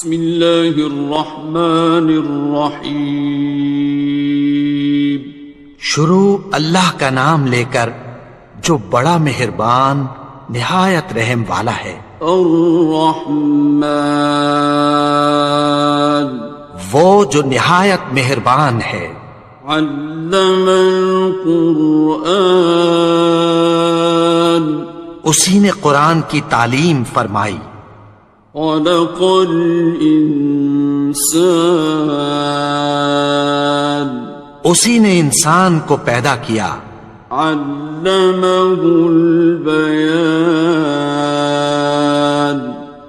بسم اللہ الرحمن الرحیم. شروع اللہ کا نام لے کر جو بڑا مہربان نہایت رحم والا ہے. الرحمن وہ جو نہایت مہربان ہے. علم القرآن اسی نے قرآن کی تعلیم فرمائی. خلق الانسان اسی نے انسان کو پیدا کیا. علمہ البیان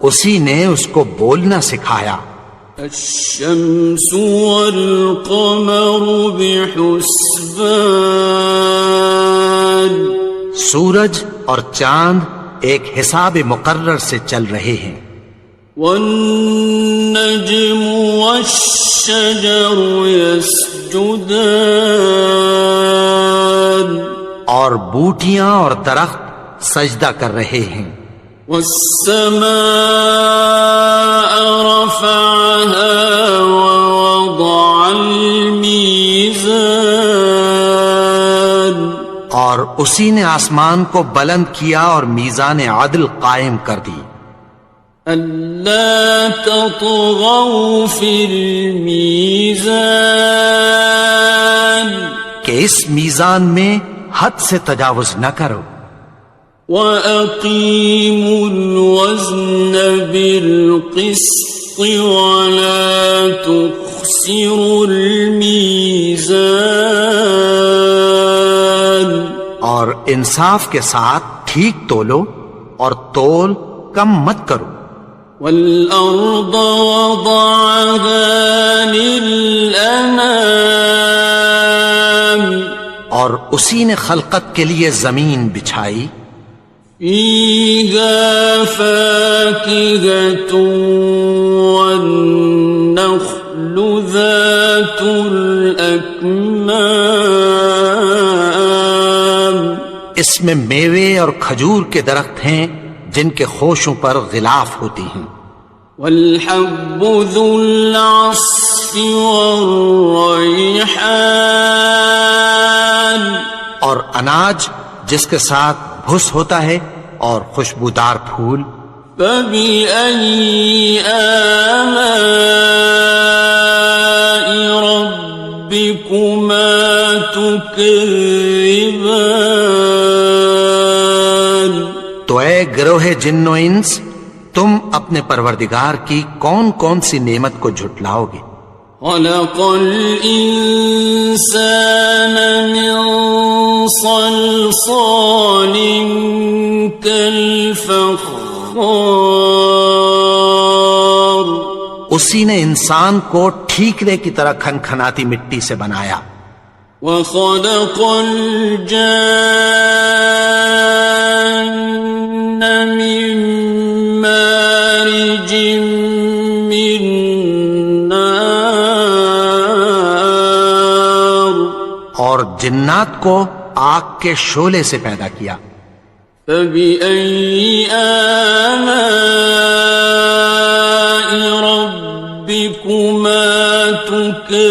اسی نے اس کو بولنا سکھایا. الشمس والقمر بحسبان سورج اور چاند ایک حساب مقرر سے چل رہے ہیں. والنجم والشجر يسجدان اور بوٹیاں اور درخت سجدہ کر رہے ہیں. والسماء رفعها ووضع الميزان اور اسی نے آسمان کو بلند کیا اور میزان عدل قائم کر دی. ألا تطغوا في الميزان کہ اس میزان میں حد سے تجاوز نہ کرو. وَأَقِيمُوا الْوَزْنَ بِالْقِسْطِ وَلَا تُخْسِرُوا الْمِيزَانَ اور انصاف کے ساتھ ٹھیک تولو اور تول کم مت کرو. وَالْأَرْضَ وَضَعَهَا لِلْأَنَامِ اور اسی نے خلقت کے لیے زمین بچھائی. فِيهَا فَاكِهَةٌ وَالنَّخْلُ ذَاتُ الْأَكْمَامِ اس میں میوے اور کھجور کے درخت ہیں جن کے خوشوں پر غلاف ہوتی ہیں. وَالْحَبُّ ذُو الْعَصْفِ وَالرَّيْحَانِ اور اناج جس کے ساتھ بھس ہوتا ہے اور خوشبودار پھول. فَبِأَيِّ آلَاءِ رَبِّكُمَا تُكَذِّبَانِ تو اے گروہ جن و انس تم اپنے پروردگار کی کون کون سی نعمت کو جھٹلاؤ گے. خَلَقَ الْإِنسَانَ مِنْ صَلْصَالٍ كَالْفَخَّارِ اسی نے انسان کو ٹھیکرے کی طرح کھنکھناتی مٹی سے بنایا. وَخَلَقَ الْجَانَّ مِن مَّارِجٍ مِّن نَّارٍ اور جنات کو آگ کے شعلے سے پیدا کیا. فَبِأَيِّ آلَاءِ رَبِّكُمَا تُكَذِّبَانِ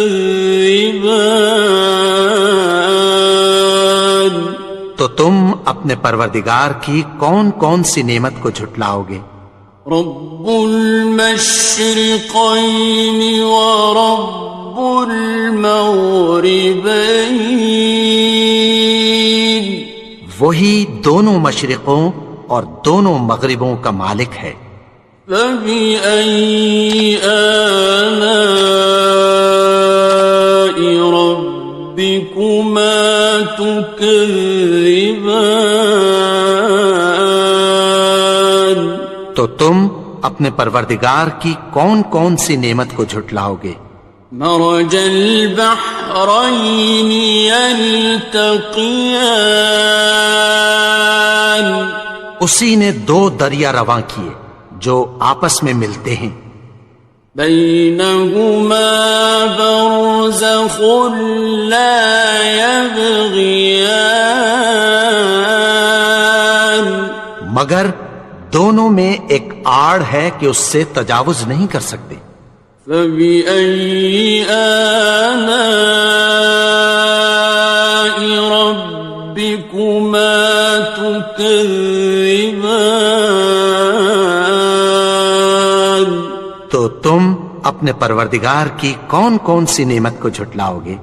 تو تم اپنے پروردگار کی کون کون سی نعمت کو جھٹلاؤ گے. رب المشرقین ورب المغربین وہی دونوں مشرقوں اور دونوں مغربوں کا مالک ہے. فَبِأَيِّ آلَاءِ رَبِّكُمَا تُكَذِّبَانِ تو تم اپنے پروردگار کی کون کون سی نعمت کو جھٹلاؤ گے. مرج البحرین یلتقیان اسی نے دو دریا رواں کیے جو آپس میں ملتے ہیں. بینہما برزخ لا یبغیان مگر دونوں میں ایک آڑ ہے کہ اس سے تجاوز نہیں کر سکتے۔ فبأي آلاء ربكما تكذبان؟ تو تم اپنے پروردگار کی کون کون سی نعمت کو جھٹلاؤ گے؟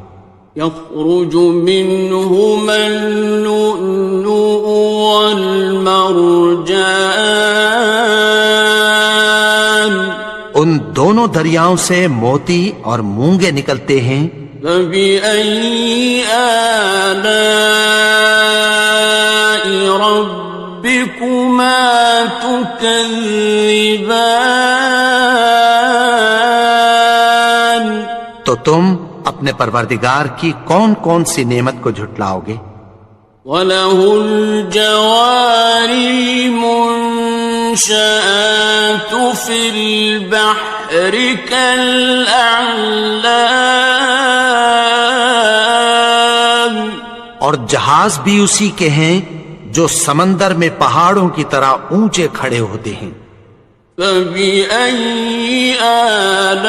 يخرج منهما اللؤلؤ والمرجان، ان دونوں دریاؤں سے موتی اور مونگے نکلتے ہیں۔ فبأي آلاء ربكما تكذبان؟ تو تم اپنے پروردگار کی کون کون سی نعمت کو جھٹلاؤ گے؟ وَلَهُ الْجَوَارِ الْمُنشَآتُ فِي الْبَحْرِ كَالْأَعْلَامِ، اور جہاز بھی اسی کے ہیں جو سمندر میں پہاڑوں کی طرح اونچے کھڑے ہوتے ہیں۔ فَبِأَيِّ آلَاءِ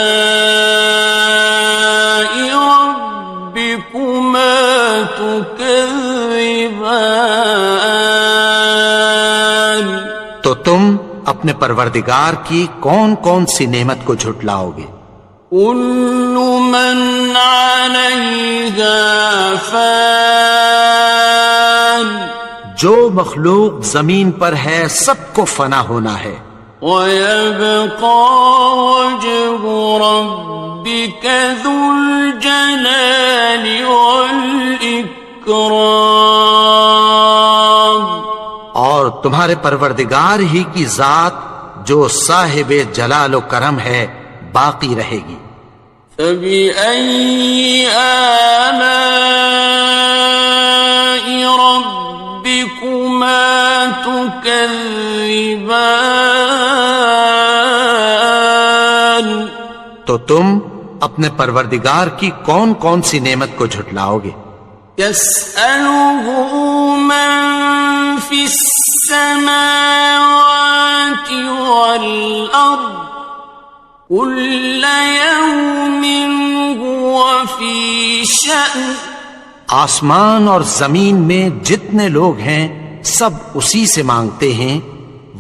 رَبِّكُمَا تُكَذِّبَانِ؟ تو تم اپنے پروردگار کی کون کون سی نعمت کو جھٹلاؤ گے؟ كُلُّ مَنْ عَلَيْهَا فَانٍ، جو مخلوق زمین پر ہے سب کو فنا ہونا ہے۔ وَيَبْقَى وَجْهُ رَبِّكَ ذُو الْجَلَالِ وَالْإِكْرَامِ، اور تمہارے پروردگار ہی کی ذات جو صاحب جلال و کرم ہے باقی رہے گی۔ فَبِأَيِّ آلَاءِ رَبِّكُمَا تُكَذِّبَانِ؟ تو تم اپنے پروردگار کی کون کون سی نعمت کو جھٹلاؤ گے؟ يَسْأَلُهُ مَن فِي السَّمَاوَاتِ وَالْأَرْضِ كُلَّ يَوْمٍ هُوَ فِي شَأْنٍ، آسمان اور زمین میں جتنے لوگ ہیں سب اسی سے مانگتے ہیں،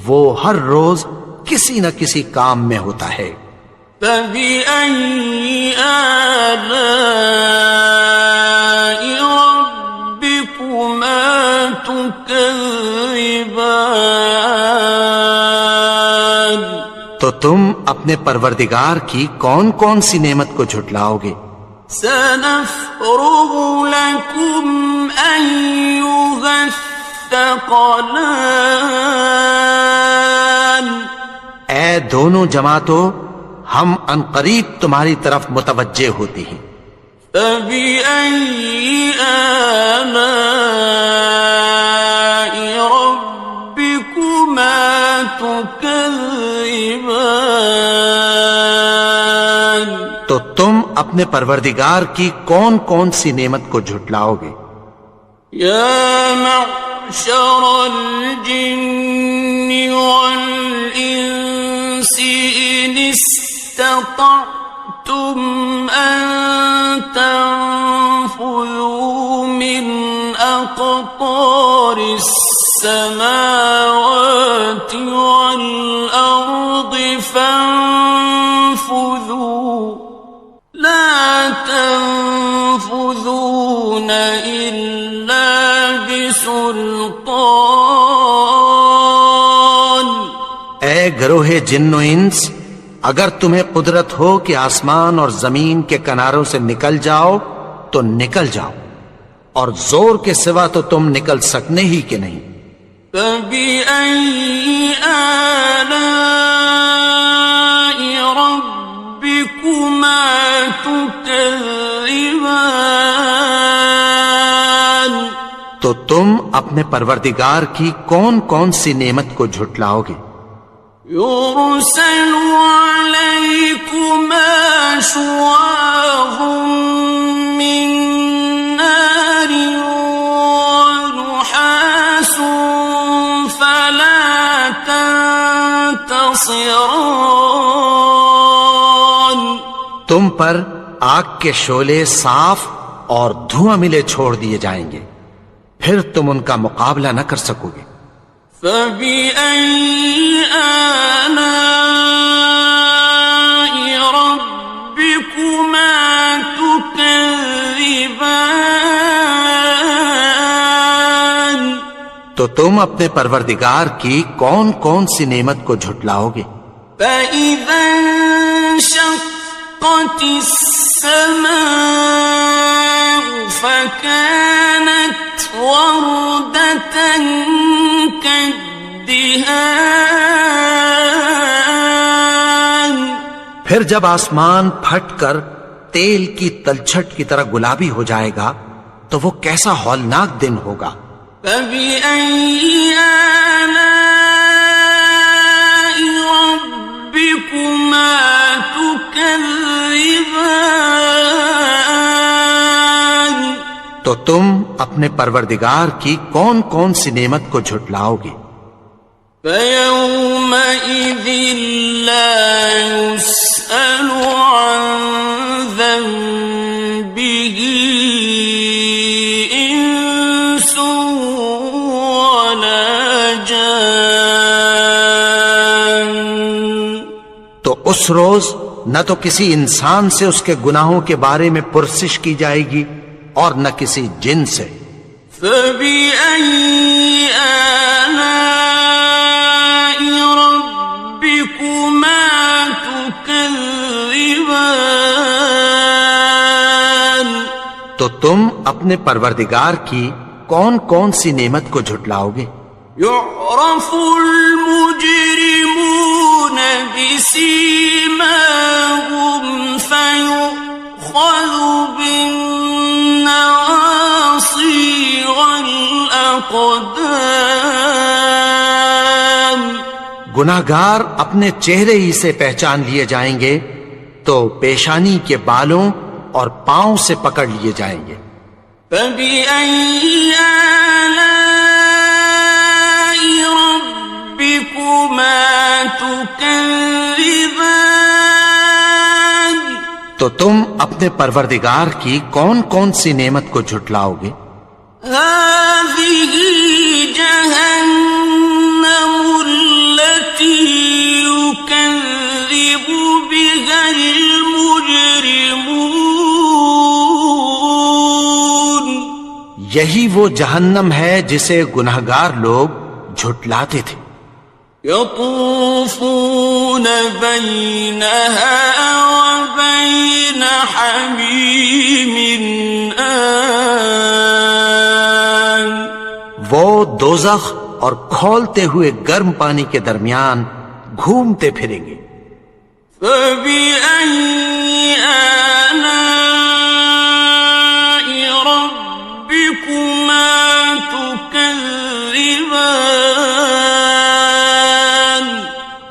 وہ ہر روز کسی نہ کسی کام میں ہوتا ہے۔ فَبِأَيِّ آلَاءِ رَبِّكُمَا تُكَذِّبَانِ؟ تو تم اپنے پروردگار کی کون کون سی نعمت کو جھٹلاؤ گے؟ سَنَفْرُغُ لَكُمْ أَيُّهَ الثَّقَلَانِ، اے دونوں جماعتوں، ہم عنقریب تمہاری طرف متوجہ ہوتے ہیں۔ فَبِأَيِّ آلَاءِ رَبِّكُمَا تُكَذِّبَانِ؟ تو تم اپنے پروردگار کی کون کون سی نعمت کو جھٹلاؤ گے؟ يَا مَعْشَرَ الْجِنِّ وَالْإِنسِ إِنِ اسْتَطَعْتُمْ أَن تَنفُذُوا مِنْ أَقْطَارِ السَّمَاوَاتِ وَالْأَرْضِ فَانفُذُوا لَا تَنفُذُونَ إِلَّا بِسُلْطَانٍ۔ اے گروہ جن و انس، اگر تمہیں قدرت ہو کہ آسمان اور زمین کے کناروں سے نکل جاؤ تو نکل جاؤ، اور زور کے سوا تو تم نکل سکنے ہی کہ نہیں۔ فَبِأَيِّ آلَاءِ رَبِّكُمَا تُكَذِّبَانِ؟ تو تم اپنے پروردگار کی کون کون سی نعمت کو جھٹلاؤ گے؟ يُرْسَلُ عَلَيْكُمَا شُوَاظٌ مِّن نَّارٍ وَنُحَاسٌ فَلَا تَنتَصِرَانِ، تم پر آگ کے شعلے صاف اور دھواں ملے چھوڑ دیے جائیں گے، پھر تم ان کا مقابلہ نہ کر سکو گے۔ فَبِأَيِّ آلَاءِ رَبِّكُمَا تُكَذِّبَانِ؟ تو تم اپنے پروردگار کی کون کون سی نعمت کو جھٹلاؤ گے؟ فَإِذَا انشَقَّتِ السَّمَاءُ فَكَانَتْ وَرْدَةً كَالدِّهَانِ، پھر جب آسمان پھٹ کر تیل کی تلچھٹ کی طرح گلابی ہو جائے گا تو وہ کیسا ہولناک دن ہوگا۔ فَبِأَيِّ آلَاءِ رَبِّكُمَا تُكَذِّبَانِ؟ تو تم اپنے پروردگار کی کون کون سی نعمت کو جھٹلاؤ گے؟ فَيَوْمَئِذٍ لَا يُسْأَلُ عَنْ ذَنبِهِ إِنسٌ وَلَا جَانٌ۔ تو اس روز نہ تو کسی انسان سے اس کے گناہوں کے بارے میں پرسش کی جائے گی اور نہ کسی جن سے۔ فَبِأَيِّ آلَاءِ رَبِّكُمَا تُكَذِّبَانِ؟ تو تم اپنے پروردگار کی کون کون سی نعمت کو جھٹلاؤ گے؟ يُعْرَفُ الْمُجْرِمُونَ بِسِيمَاهُمْ فَيُؤْخَذُ بِالنَّوَاصِي وَالْأَقْدَامِ۔ گناہگار اپنے چہرے ہی سے پہچان لیے جائیں گے تو پیشانی کے بالوں اور پاؤں سے پکڑ لیے جائیں گے۔ فَبِأَيِّ آلَاءِ رَبِّكُمَا تُكَذِّبَانِ؟ تو تم اپنے پروردگار کی کون کون سی نعمت کو جھٹلاؤ گے؟ هَٰذِهِ جَهَنَّمُ الَّتِي يُكَذِّبُ بِهَا الْمُجْرِمُونَ۔ یہی وہ جہنم ہے جسے گناہگار لوگ جھٹلاتے تھے۔ يَطُوفُونَ بَيْنَهَا وَبَيْنَ حَمِيمٍ آنٍ۔ وہ دوزخ اور کھولتے ہوئے گرم پانی کے درمیان گھومتے پھریں گے۔ فَبِأَيِّ آلَاءِ رَبِّكُمَا تُكَذِّبَانِ؟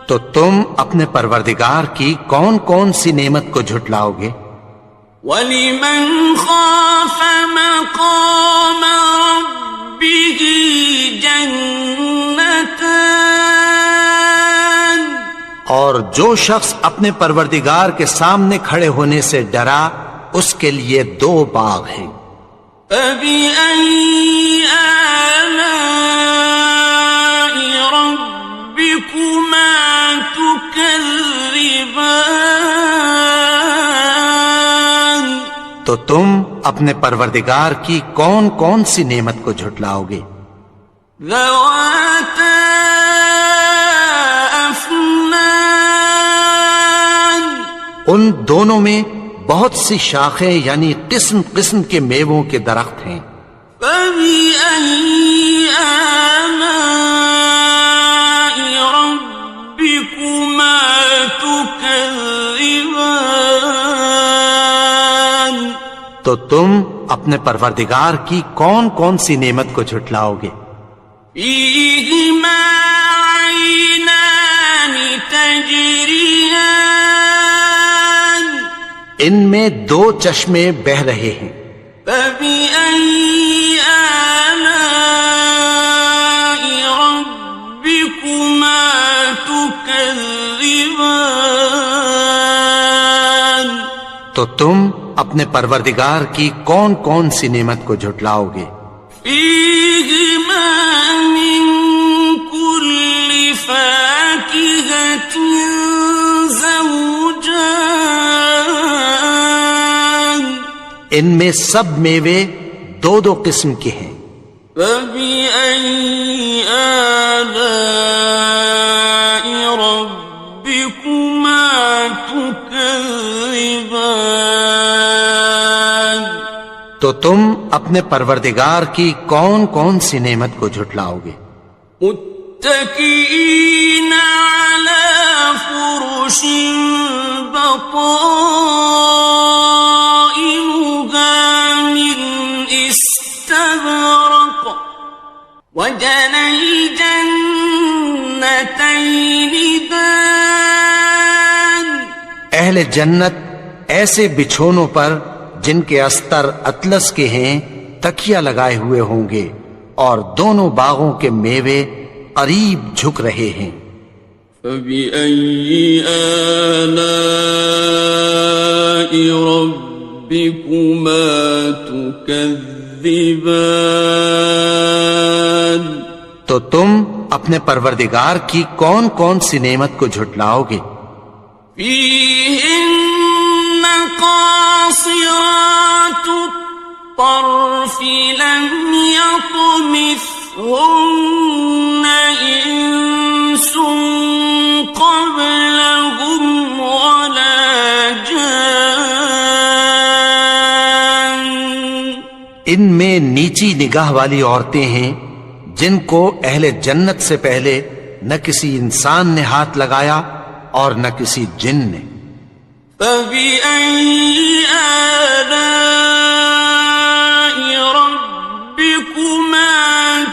تو تم اپنے پروردگار کی کون کون سی نعمت کو جھٹلاؤ گے؟ وَلِمَنْ خَافَ مَقَامَ رَبِّهِ جَنَّتَانِ؟ اور جو شخص اپنے پروردگار کے سامنے کھڑے ہونے سے ڈرا اس کے لیے 2 باغ ہیں۔ فَبِأَيِّ آلَاءِ رَبِّكُمَا تُكَذِّبَانِ؟ تو تم اپنے پروردگار کی کون کون سی نعمت کو جھٹلاؤ گے؟ ذَوَاتَا أَفْنَانٍ؟ ان دونوں میں بہت سی شاخیں یعنی قسم قسم کے میووں کے درخت ہیں۔ فَبِأَيِّ آلَاءِ رَبِّكُمَا تُكَذِّبَانِ؟ تو تم اپنے پروردگار کی کون کون سی نعمت کو جھٹلاؤ گے؟ فِيهِمَا عَيْنَانِ تَجْرِيَانِ؟ ان میں 2 چشمے بہ رہے ہیں۔ فَبِأَيِّ آلَاءِ رَبِّكُمَا تُكَذِّبَانِ؟ تو تم اپنے پروردگار کی کون کون سی نعمت کو جھٹلاؤ گے؟ فیہما من کل فاکہۃ زوجان، ان میں سب میوے دو دو قسم کے ہیں۔ فبأي آلاء ربكما تكذبان، تو تم اپنے پروردگار کی کون کون سی نعمت کو جھٹلاؤ گے؟ متكئين على فرش بطائنها من استبرق، وجنى الجنتين دان، اہل جنت ایسے بچھونوں پر جن کے استر اطلس کے ہیں تکیہ لگائے ہوئے ہوں گے، اور دونوں باغوں کے میوے قریب جھک رہے ہیں۔ فبأي آلاء ربكما تكذبان، تو تم اپنے پروردگار کی کون کون سی نعمت کو جھٹلاؤ گے؟ فيهن قاصرات الطرف لم يطمثهن إنس قبلهم ولا جان، ان میں نیچی نگاہ والی عورتیں ہیں جن کو اہل جنت سے پہلے نہ کسی انسان نے ہاتھ لگایا اور نہ کسی جن نے۔ فبأي آلاء ربكما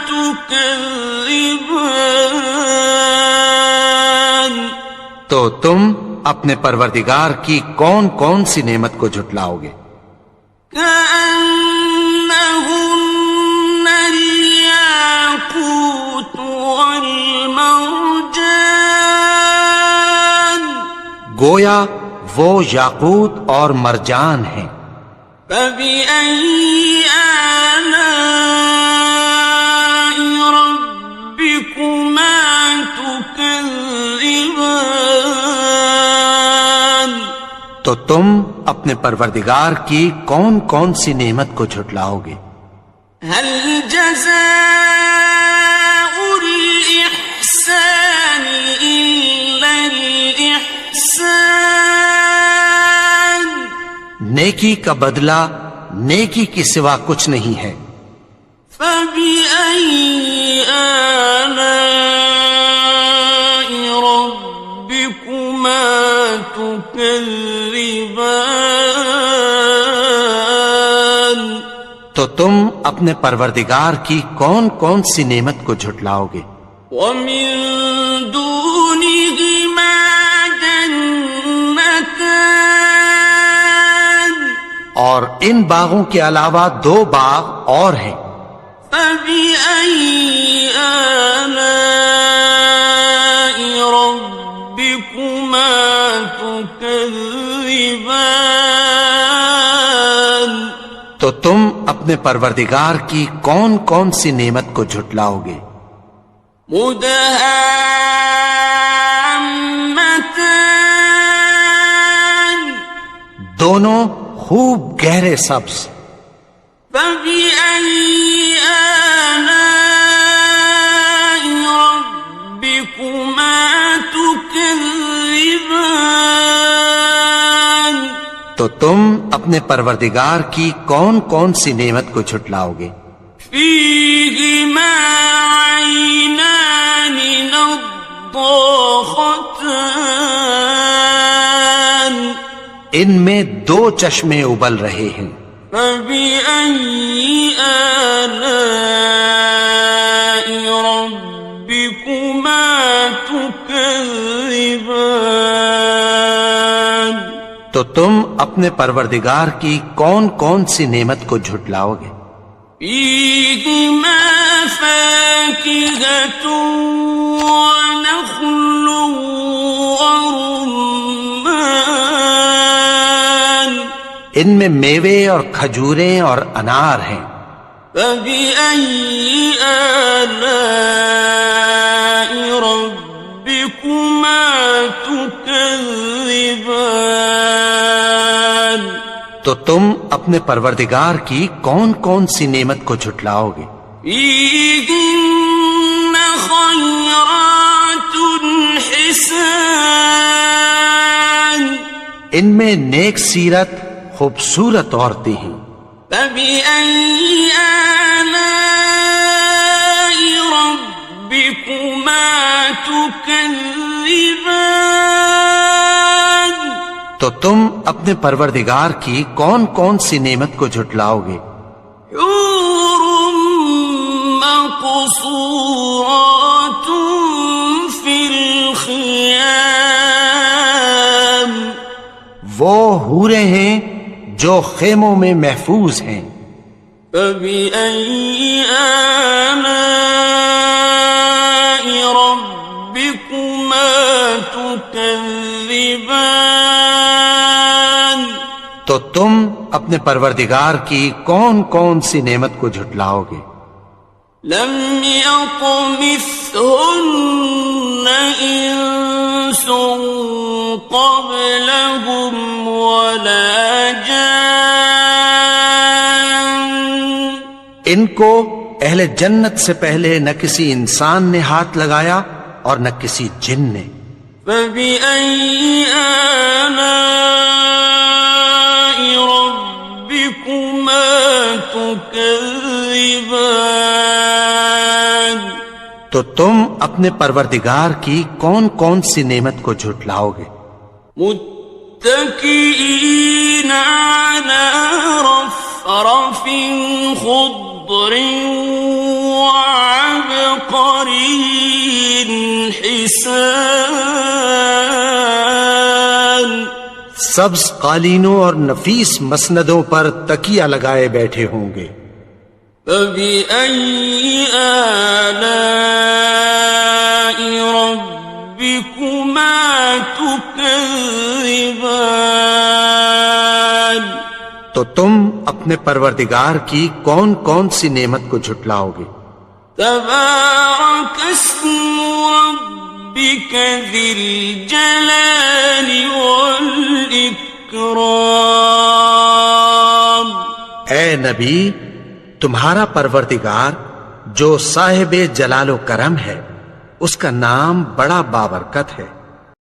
تكذبان، تو تم اپنے پروردگار کی کون کون سی نعمت کو جھٹلاؤ گے؟ كأنهن الياقوت والمرجان، گویا وہ یاقوت اور مرجان ہیں۔ فبأي آلاء ربكما تكذبان، تو تم اپنے پروردگار کی کون کون سی نعمت کو جھٹلاؤ گے؟ هل جزاء الإحسان إلا الإحسان، نیکی کا بدلہ نیکی کی سوا کچھ نہیں ہے۔ فبأي آلاء ربكما تكذبان، تو تم اپنے پروردگار کی کون کون سی نعمت کو جھٹلاؤ گے؟ ومن دونهما جنتان، اور ان باغوں کے علاوہ دو باغ اور ہیں۔ فبأي آلاء ربكما تكذبان، تو تم اپنے پروردگار کی کون کون سی نعمت کو جھٹلاؤ گے؟ مدهامتان، دونوں خوب گہرے سبز۔ فبأي آلاء ربكما تكذبان، تو تم اپنے پروردگار کی کون کون سی نعمت کو جھٹلاؤ گے؟ فيهما عينان نضاختان، ان میں دو چشمے ابل رہے ہیں۔ فبأي آلاء ربكما تكذبان، تو تم اپنے پروردگار کی کون کون سی نعمت کو جھٹلاؤ گے؟ فيهما فاكهة ونخل ورمان، ان میں میوے اور کھجوریں اور انار ہیں۔ فبأي آلاء ربكما تكذبان؟ تو تم اپنے پروردگار کی کون کون سی نعمت کو جھٹلاؤ گے؟ فيهن خيرات حسان، ان میں نیک سیرت خوبصورت عورتیں ہیں۔ فبأي آلاء ربكما تكذبان؟ تو تم اپنے پروردگار کی کون کون سی نعمت کو جھٹلاؤ گے؟ حور مقصورات في الخيام، وہ حوریں ہیں جو خیموں میں محفوظ ہیں۔ فبأي آلاء ربكما تكذبان؟ تو تم اپنے پروردگار کی کون کون سی نعمت کو جھٹلاؤ گے؟ لم يطمثهن إنس قبلهم ولا جان، ان کو اہل جنت سے پہلے نہ کسی انسان نے ہاتھ لگایا اور نہ کسی جن نے۔ فبأي آلاء ربكما تكذبان؟ تو تم اپنے پروردگار کی کون کون سی نعمت کو جھٹلاؤ گے؟ متكئين على رفرف خضر وعبقري حسان، سبز قالینوں اور نفیس مسندوں پر تکیہ لگائے بیٹھے ہوں گے۔ فبأي آلاء ربكما تكذبان؟ تو تم اپنے پروردگار کی کون کون سی نعمت کو جھٹلاؤ گے؟ تبارك اسم ربك ذي الجلال والإكرام۔ اے نبی، تمہارا پروردگار جو صاحب جلال و کرم ہے، اس کا نام بڑا بابرکت ہے۔